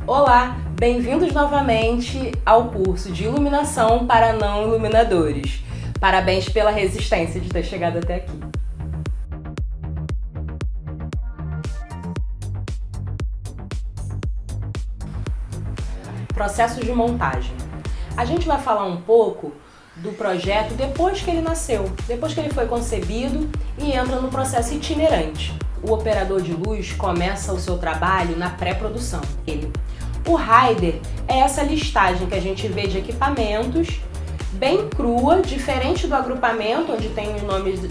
Olá, bem-vindos novamente ao curso de Iluminação para Não Iluminadores. Parabéns pela resistência de ter chegado até aqui. Processo de montagem. A gente vai falar um pouco do projeto depois que ele nasceu, depois que ele foi concebido e entra no processo itinerante. O operador de luz começa o seu trabalho na pré-produção. O rider é essa listagem que a gente vê de equipamentos, bem crua, diferente do agrupamento, onde tem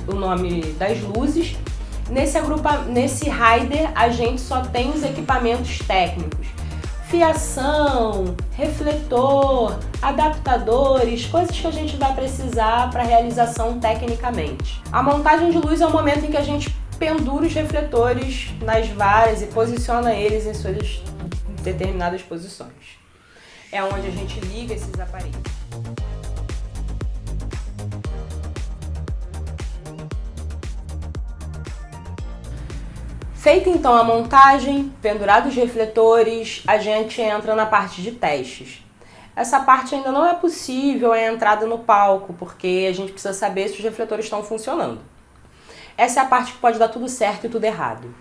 o nome das luzes. Nesse rider a gente só tem os equipamentos técnicos. Fiação, refletor, adaptadores, coisas que a gente vai precisar para realização tecnicamente. A montagem de luz é o momento em que a gente pendura os refletores nas varas e posiciona eles em suas determinadas posições. É onde a gente liga esses aparelhos. Feita então a montagem, pendurados os refletores, a gente entra na parte de testes. Essa parte ainda não é possível a entrada no palco, porque a gente precisa saber se os refletores estão funcionando. Essa é a parte que pode dar tudo certo e tudo errado,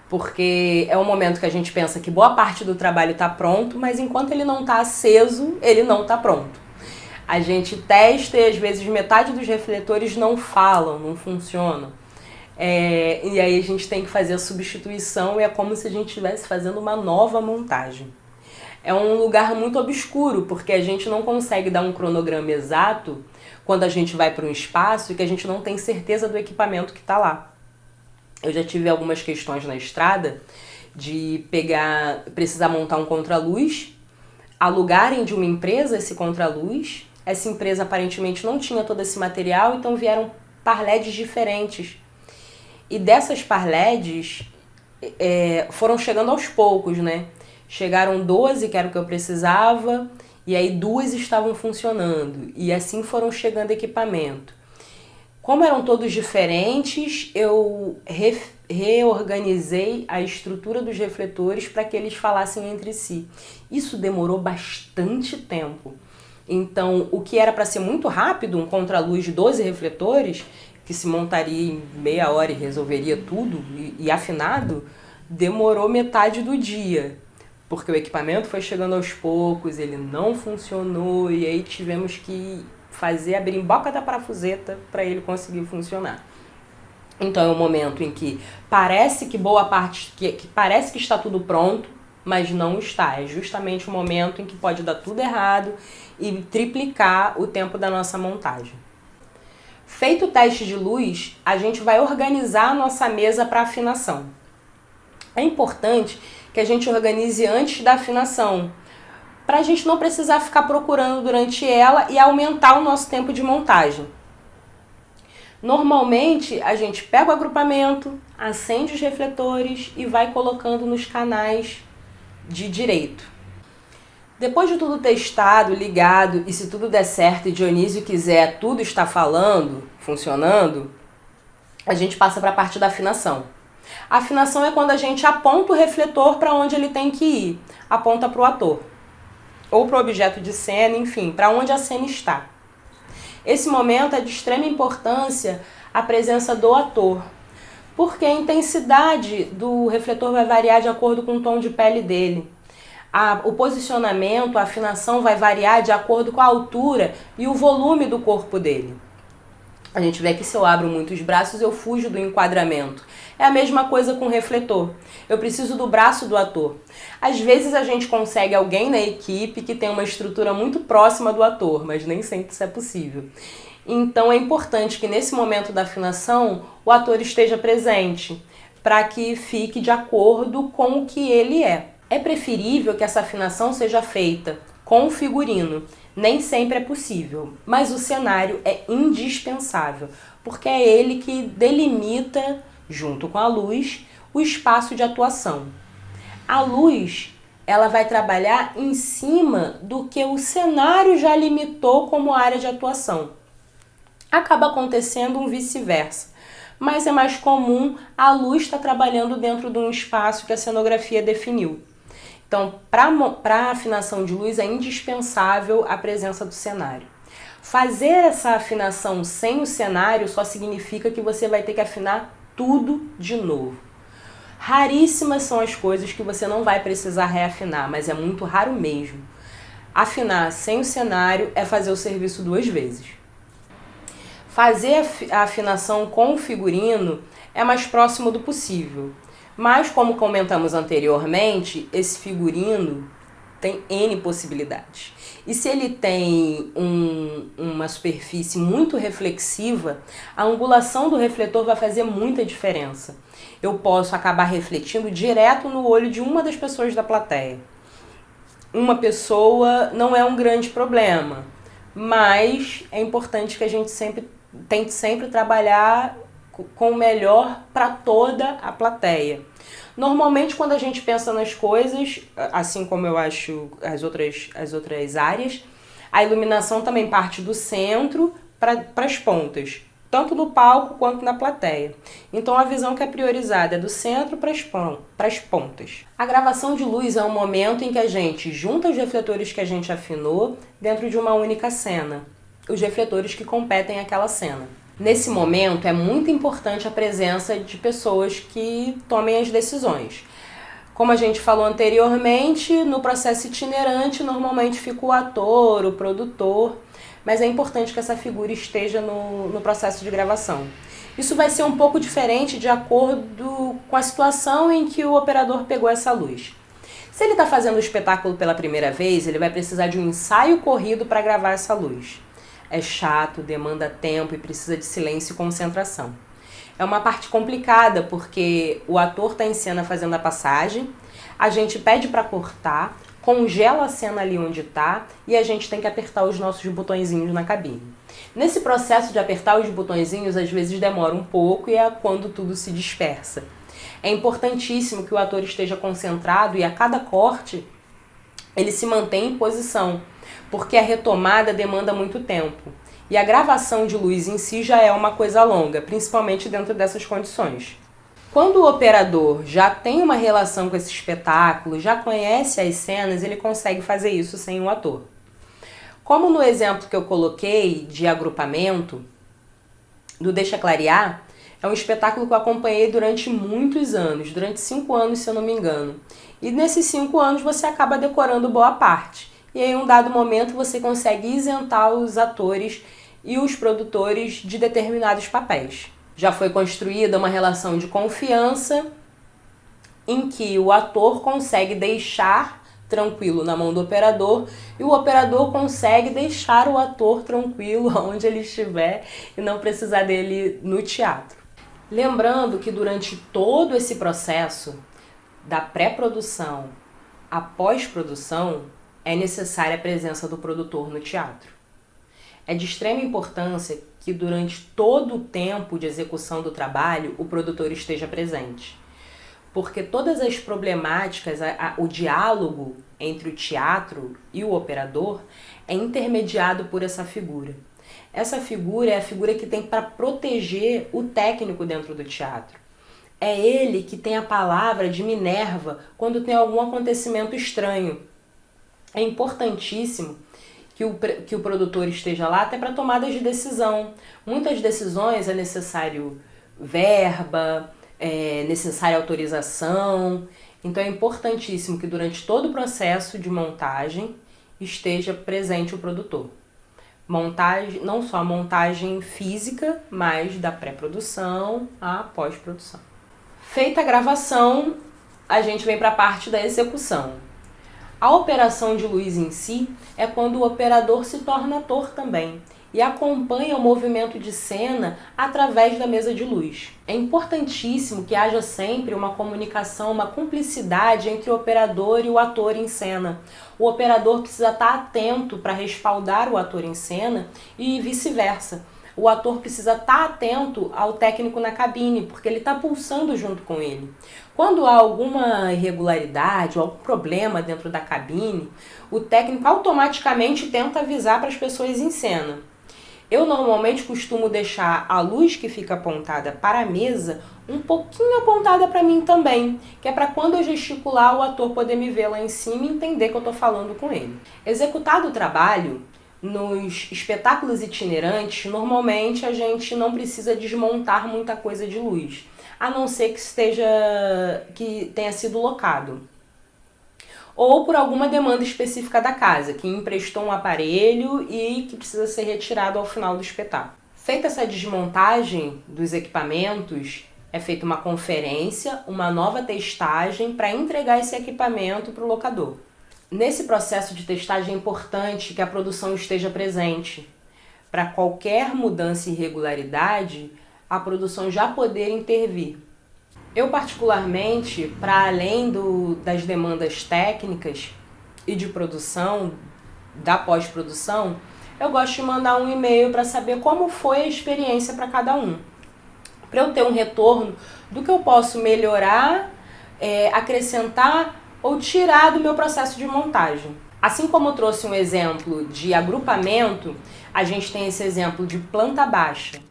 porque é o momento que a gente pensa que boa parte do trabalho está pronto, mas enquanto ele não está aceso, ele não está pronto. A gente testa e às vezes metade dos refletores não falam, não funcionam. E aí a gente tem que fazer a substituição e é como se a gente estivesse fazendo uma nova montagem. É um lugar muito obscuro, porque a gente não consegue dar um cronograma exato quando a gente vai para um espaço e que a gente não tem certeza do equipamento que está lá. Eu já tive algumas questões na estrada de precisar montar um contraluz, alugarem de uma empresa esse contraluz. Essa empresa aparentemente não tinha todo esse material, então vieram par LEDs diferentes. E dessas par LEDs foram chegando aos poucos, né? Chegaram 12, que era o que eu precisava, e aí 2 estavam funcionando. E assim foram chegando equipamento. Como eram todos diferentes, eu reorganizei a estrutura dos refletores para que eles falassem entre si. Isso demorou bastante tempo. Então, o que era para ser muito rápido, um contraluz de 12 refletores, que se montaria em meia hora e resolveria tudo, e afinado, demorou metade do dia. Porque o equipamento foi chegando aos poucos, ele não funcionou, e aí tivemos que fazer a birimboca da parafuseta para ele conseguir funcionar. Então é um momento em que parece que boa parte, que parece que está tudo pronto, mas não está. É justamente o momento em que pode dar tudo errado e triplicar o tempo da nossa montagem. Feito o teste de luz, a gente vai organizar a nossa mesa para afinação. É importante que a gente organize antes da afinação, para a gente não precisar ficar procurando durante ela e aumentar o nosso tempo de montagem. Normalmente, a gente pega o agrupamento, acende os refletores e vai colocando nos canais de direito. Depois de tudo testado, ligado, e se tudo der certo e Dionísio quiser tudo está falando, funcionando, a gente passa para a parte da afinação. A afinação é quando a gente aponta o refletor para onde ele tem que ir, aponta para o ator, ou para o objeto de cena, enfim, para onde a cena está. Esse momento é de extrema importância a presença do ator, porque a intensidade do refletor vai variar de acordo com o tom de pele dele. O posicionamento, a afinação vai variar de acordo com a altura e o volume do corpo dele. A gente vê que se eu abro muito os braços, eu fujo do enquadramento. É a mesma coisa com o refletor. Eu preciso do braço do ator. Às vezes a gente consegue alguém na equipe que tem uma estrutura muito próxima do ator, mas nem sempre isso é possível. Então é importante que nesse momento da afinação o ator esteja presente, para que fique de acordo com o que ele é. É preferível que essa afinação seja feita com o figurino. Nem sempre é possível, mas o cenário é indispensável, porque é ele que delimita, junto com a luz, o espaço de atuação. A luz, ela vai trabalhar em cima do que o cenário já limitou como área de atuação. Acaba acontecendo um vice-versa, mas é mais comum a luz estar trabalhando dentro de um espaço que a cenografia definiu. Então, para afinação de luz é indispensável a presença do cenário. Fazer essa afinação sem o cenário só significa que você vai ter que afinar tudo de novo. Raríssimas são as coisas que você não vai precisar reafinar, mas é muito raro mesmo. Afinar sem o cenário é fazer o serviço 2 vezes. Fazer a afinação com o figurino é mais próximo do possível, mas como comentamos anteriormente, esse figurino tem N possibilidades. E se ele tem uma superfície muito reflexiva, a angulação do refletor vai fazer muita diferença. Eu posso acabar refletindo direto no olho de uma das pessoas da plateia. Uma pessoa não é um grande problema, mas é importante que a gente tente sempre trabalhar com o melhor para toda a plateia. Normalmente, quando a gente pensa nas coisas, assim como eu acho as outras áreas, a iluminação também parte do centro para as pontas, tanto no palco quanto na plateia. Então, a visão que é priorizada é do centro para as pontas. A gravação de luz é um momento em que a gente junta os refletores que a gente afinou dentro de uma única cena, os refletores que competem àquela cena. Nesse momento, é muito importante a presença de pessoas que tomem as decisões. Como a gente falou anteriormente, no processo itinerante, normalmente fica o ator, o produtor, mas é importante que essa figura esteja no processo de gravação. Isso vai ser um pouco diferente de acordo com a situação em que o operador pegou essa luz. Se ele está fazendo o espetáculo pela primeira vez, ele vai precisar de um ensaio corrido para gravar essa luz. É chato, demanda tempo e precisa de silêncio e concentração. É uma parte complicada porque o ator está em cena fazendo a passagem, a gente pede para cortar, congela a cena ali onde está e a gente tem que apertar os nossos botõezinhos na cabine. Nesse processo de apertar os botõezinhos, às vezes demora um pouco e é quando tudo se dispersa. É importantíssimo que o ator esteja concentrado e a cada corte ele se mantém em posição, porque a retomada demanda muito tempo. E a gravação de luz em si já é uma coisa longa, principalmente dentro dessas condições. Quando o operador já tem uma relação com esse espetáculo, já conhece as cenas, ele consegue fazer isso sem o ator. Como no exemplo que eu coloquei de agrupamento, do Deixa Clarear, é um espetáculo que eu acompanhei durante muitos anos, durante 5 anos, se eu não me engano. E nesses 5 anos você acaba decorando boa parte. E aí, em um dado momento, você consegue isentar os atores e os produtores de determinados papéis. Já foi construída uma relação de confiança em que o ator consegue deixar tranquilo na mão do operador e o operador consegue deixar o ator tranquilo onde ele estiver e não precisar dele no teatro. Lembrando que durante todo esse processo, da pré-produção à pós-produção, é necessária a presença do produtor no teatro. É de extrema importância que durante todo o tempo de execução do trabalho o produtor esteja presente. Porque todas as problemáticas, o diálogo entre o teatro e o operador é intermediado por essa figura. Essa figura é a figura que tem para proteger o técnico dentro do teatro. É ele que tem a palavra de Minerva quando tem algum acontecimento estranho. É importantíssimo que o produtor esteja lá até para tomadas de decisão. Muitas decisões é necessário verba, é necessária autorização. Então é importantíssimo que durante todo o processo de montagem esteja presente o produtor. Montagem, não só a montagem física, mas da pré-produção à pós-produção. Feita a gravação, a gente vem para a parte da execução. A operação de luz em si é quando o operador se torna ator também e acompanha o movimento de cena através da mesa de luz. É importantíssimo que haja sempre uma comunicação, uma cumplicidade entre o operador e o ator em cena. O operador precisa estar atento para respaldar o ator em cena e vice-versa. O ator precisa estar atento ao técnico na cabine, porque ele está pulsando junto com ele. Quando há alguma irregularidade ou algum problema dentro da cabine, o técnico automaticamente tenta avisar para as pessoas em cena. Eu normalmente costumo deixar a luz que fica apontada para a mesa um pouquinho apontada para mim também, que é para quando eu gesticular o ator poder me ver lá em cima e entender que eu estou falando com ele. Executado o trabalho, nos espetáculos itinerantes, normalmente a gente não precisa desmontar muita coisa de luz, a não ser que tenha sido locado. Ou por alguma demanda específica da casa, que emprestou um aparelho e que precisa ser retirado ao final do espetáculo. Feita essa desmontagem dos equipamentos, é feita uma conferência, uma nova testagem para entregar esse equipamento para o locador. Nesse processo de testagem é importante que a produção esteja presente, para qualquer mudança e irregularidade, a produção já poder intervir. Eu particularmente, para além das demandas técnicas e de produção, da pós-produção, eu gosto de mandar um e-mail para saber como foi a experiência para cada um. Para eu ter um retorno do que eu posso melhorar, acrescentar ou tirar do meu processo de montagem. Assim como eu trouxe um exemplo de agrupamento, a gente tem esse exemplo de planta baixa.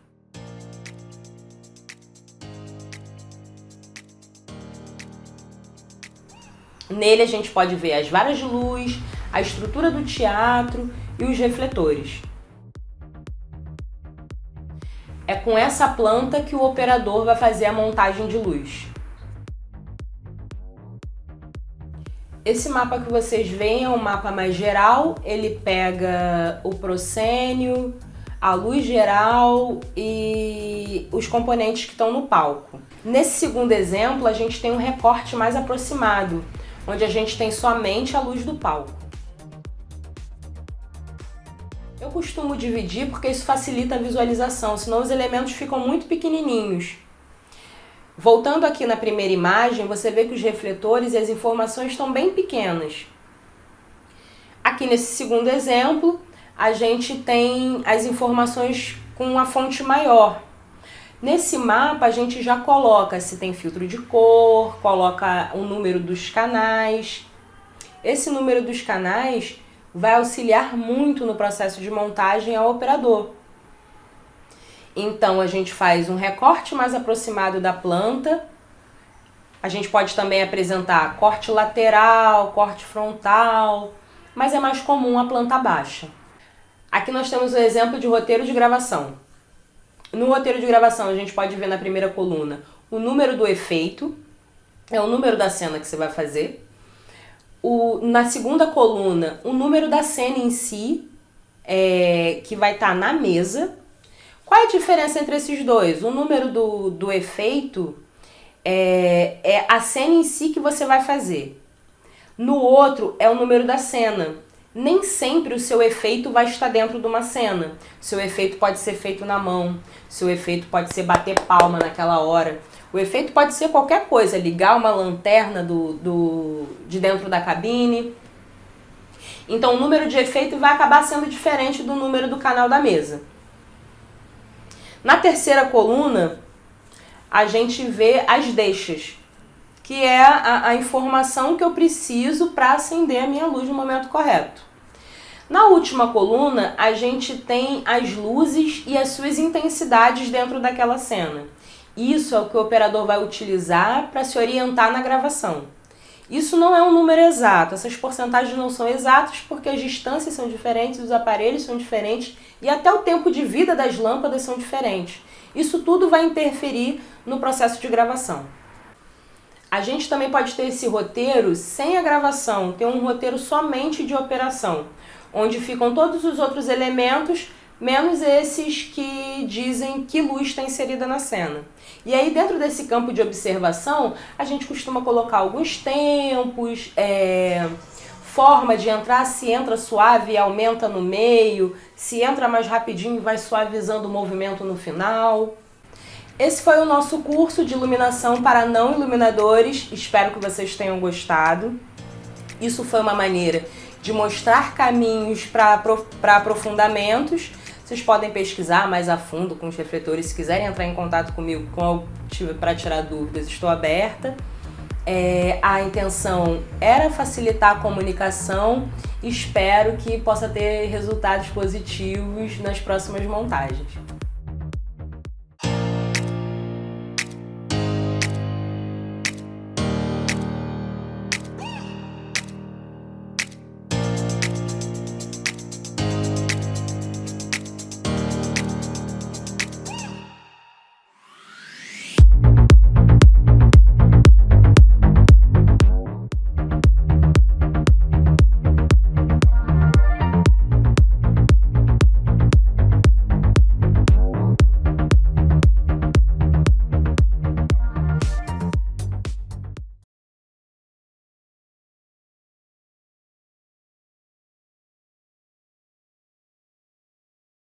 Nele a gente pode ver as varas de luz, a estrutura do teatro e os refletores. É com essa planta que o operador vai fazer a montagem de luz. Esse mapa que vocês veem é um mapa mais geral, ele pega o proscênio, a luz geral e os componentes que estão no palco. Nesse segundo exemplo, a gente tem um recorte mais aproximado, onde a gente tem somente a luz do palco. Eu costumo dividir porque isso facilita a visualização, senão os elementos ficam muito pequenininhos. Voltando aqui na primeira imagem, você vê que os refletores e as informações estão bem pequenas. Aqui nesse segundo exemplo, a gente tem as informações com uma fonte maior. Nesse mapa a gente já coloca se tem filtro de cor, coloca o número dos canais. Esse número dos canais vai auxiliar muito no processo de montagem ao operador. Então a gente faz um recorte mais aproximado da planta. A gente pode também apresentar corte lateral, corte frontal, mas é mais comum a planta baixa. Aqui nós temos o exemplo de roteiro de gravação. No roteiro de gravação a gente pode ver na primeira coluna o número do efeito, é o número da cena que você vai fazer. Na segunda coluna, o número da cena em si, que vai estar na mesa. Qual é a diferença entre esses dois? O número do efeito é a cena em si que você vai fazer. No outro é o número da cena. Nem sempre o seu efeito vai estar dentro de uma cena. Seu efeito pode ser feito na mão, seu efeito pode ser bater palma naquela hora. O efeito pode ser qualquer coisa, ligar uma lanterna de dentro da cabine. Então o número de efeito vai acabar sendo diferente do número do canal da mesa. Na terceira coluna, a gente vê as deixas, que é a informação que eu preciso para acender a minha luz no momento correto. Na última coluna, a gente tem as luzes e as suas intensidades dentro daquela cena. Isso é o que o operador vai utilizar para se orientar na gravação. Isso não é um número exato, essas porcentagens não são exatas porque as distâncias são diferentes, os aparelhos são diferentes e até o tempo de vida das lâmpadas são diferentes. Isso tudo vai interferir no processo de gravação. A gente também pode ter esse roteiro sem a gravação, ter um roteiro somente de operação, onde ficam todos os outros elementos, menos esses que dizem que luz está inserida na cena. E aí dentro desse campo de observação, a gente costuma colocar alguns tempos, forma de entrar, se entra suave e aumenta no meio, se entra mais rapidinho e vai suavizando o movimento no final. Esse foi o nosso curso de iluminação para não iluminadores, espero que vocês tenham gostado. Isso foi uma maneira de mostrar caminhos para aprofundamentos. Vocês podem pesquisar mais a fundo com os refletores, se quiserem entrar em contato comigo para tirar dúvidas, estou aberta. A intenção era facilitar a comunicação espero que possa ter resultados positivos nas próximas montagens.